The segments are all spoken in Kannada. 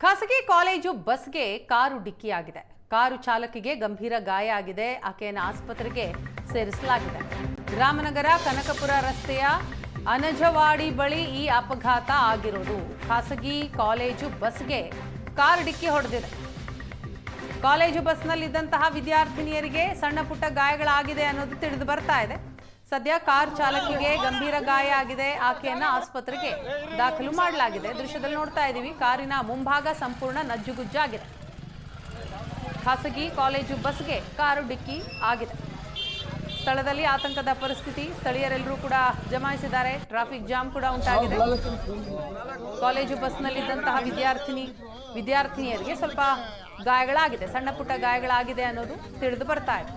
ಖಾಸಗಿ ಕಾಲೇಜು ಬಸ್ಗೆ ಕಾರು ಡಿಕ್ಕಿಯಾಗಿದೆ. ಕಾರು ಚಾಲಕಿಗೆ ಗಂಭೀರ ಗಾಯ ಆಗಿದೆ. ಆಕೆಯನ್ನು ಆಸ್ಪತ್ರೆಗೆ ಸೇರಿಸಲಾಗಿದೆ. ರಾಮನಗರ ಕನಕಪುರ ರಸ್ತೆಯ ಅನಜವಾಡಿ ಬಳಿ ಈ ಅಪಘಾತ ಆಗಿರೋದು. ಖಾಸಗಿ ಕಾಲೇಜು ಬಸ್ಗೆ ಕಾರು ಡಿಕ್ಕಿ ಹೊಡೆದಿದೆ. ಕಾಲೇಜು ಬಸ್ನಲ್ಲಿದ್ದಂತಹ ವಿದ್ಯಾರ್ಥಿನಿಯರಿಗೆ ಸಣ್ಣ ಪುಟ್ಟ ಗಾಯಗಳಾಗಿದೆ ಅನ್ನೋದು ತಿಳಿದು ಬರ್ತಾ ಇದೆ. ಸದ್ಯ ಕಾರ್ ಚಾಲಕಿಗೆ ಗಂಭೀರ ಗಾಯ ಆಗಿದೆ. ಆಕೆಯನ್ನ ಆಸ್ಪತ್ರೆಗೆ ದಾಖಲು ಮಾಡಲಾಗಿದೆ. ದೃಶ್ಯದಲ್ಲಿ ನೋಡ್ತಾ ಇದ್ದೀವಿ, ಕಾರಿನ ಮುಂಭಾಗ ಸಂಪೂರ್ಣ ನಜ್ಜುಗುಜ್ಜಾಗಿದೆ. ಖಾಸಗಿ ಕಾಲೇಜು ಬಸ್ಗೆ ಕಾರು ಡಿಕ್ಕಿ ಆಗಿದೆ. ಸ್ಥಳದಲ್ಲಿ ಆತಂಕದ ಪರಿಸ್ಥಿತಿ. ಸ್ಥಳೀಯರೆಲ್ಲರೂ ಕೂಡ ಜಮಾಯಿಸಿದ್ದಾರೆ. ಟ್ರಾಫಿಕ್ ಜಾಮ್ ಕೂಡ ಉಂಟಾಗಿದೆ. ಕಾಲೇಜು ಬಸ್ನಲ್ಲಿದ್ದಂತಹ ವಿದ್ಯಾರ್ಥಿನಿಯರಿಗೆ ಸ್ವಲ್ಪ ಗಾಯಗಳಾಗಿದೆ, ಸಣ್ಣ ಪುಟ್ಟ ಗಾಯಗಳಾಗಿದೆ ಅನ್ನೋದು ತಿಳಿದು ಬರ್ತಾ ಇದೆ.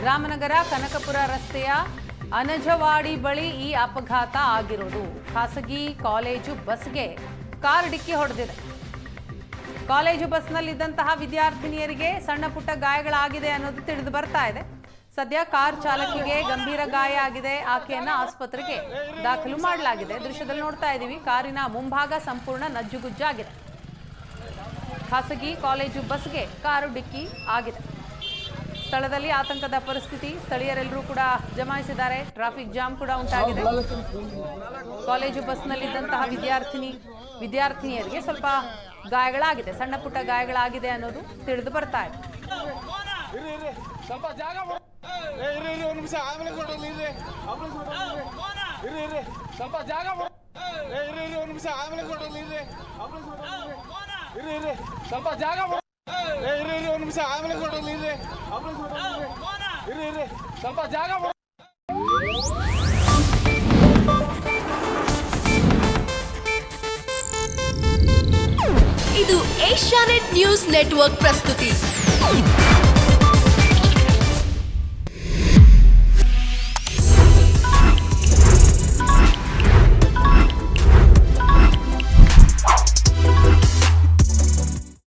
ರಾಮನಗರ ಕನಕಪುರ ರಸ್ತೆಯ ಅನಜವಾಡಿ ಬಳಿ ಈ ಅಪಘಾತ ಆಗಿರೋದು. ಖಾಸಗಿ ಕಾಲೇಜು ಬಸ್ಗೆ ಕಾರ್ ಡಿಕ್ಕಿ ಹೊಡೆದಿದೆ. ಕಾಲೇಜು ಬಸ್ನಲ್ಲಿದ್ದಂತಹ ವಿದ್ಯಾರ್ಥಿನಿಯರಿಗೆ ಸಣ್ಣ ಪುಟ್ಟ ಗಾಯಗಳಾಗಿದೆ ಅನ್ನೋದು ತಿಳಿದು ಬರ್ತಾ ಇದೆ. ಸದ್ಯ ಕಾರ್ ಚಾಲಕಿಗೆ ಗಂಭೀರ ಗಾಯ ಆಗಿದೆ. ಆಕೆಯನ್ನ ಆಸ್ಪತ್ರೆಗೆ ದಾಖಲು ಮಾಡಲಾಗಿದೆ. ದೃಶ್ಯದಲ್ಲಿ ನೋಡ್ತಾ ಇದ್ದೀವಿ, ಕಾರಿನ ಮುಂಭಾಗ ಸಂಪೂರ್ಣ ನಜ್ಜುಗುಜ್ಜಾಗಿದೆ. ಖಾಸಗಿ ಕಾಲೇಜು ಬಸ್ಗೆ ಕಾರು ಡಿಕ್ಕಿ ಆಗಿದೆ. ಸ್ಥಳದಲ್ಲಿ ಆತಂಕದ ಪರಿಸ್ಥಿತಿ. ಸ್ಥಳೀಯರೆಲ್ಲರೂ ಕೂಡ ಜಮಾಯಿಸಿದ್ದಾರೆ. ಟ್ರಾಫಿಕ್ ಜಾಮ್ ಕೂಡ ಉಂಟಾಗಿದೆ. ಕಾಲೇಜು ಬಸ್ನಲ್ಲಿದ್ದಂತಹ ವಿದ್ಯಾರ್ಥಿನಿಯರಿಗೆ ಸ್ವಲ್ಪ ಗಾಯಗಳಾಗಿದೆ, ಸಣ್ಣ ಪುಟ್ಟ ಗಾಯಗಳಾಗಿದೆ ಅನ್ನೋದು ತಿಳಿದು ಬರ್ತಾ ಇದೆ. ಇದು ಏಷ್ಯಾನೆಟ್ ನ್ಯೂಸ್ ನೆಟ್ವರ್ಕ್ ಪ್ರಸ್ತುತಿ.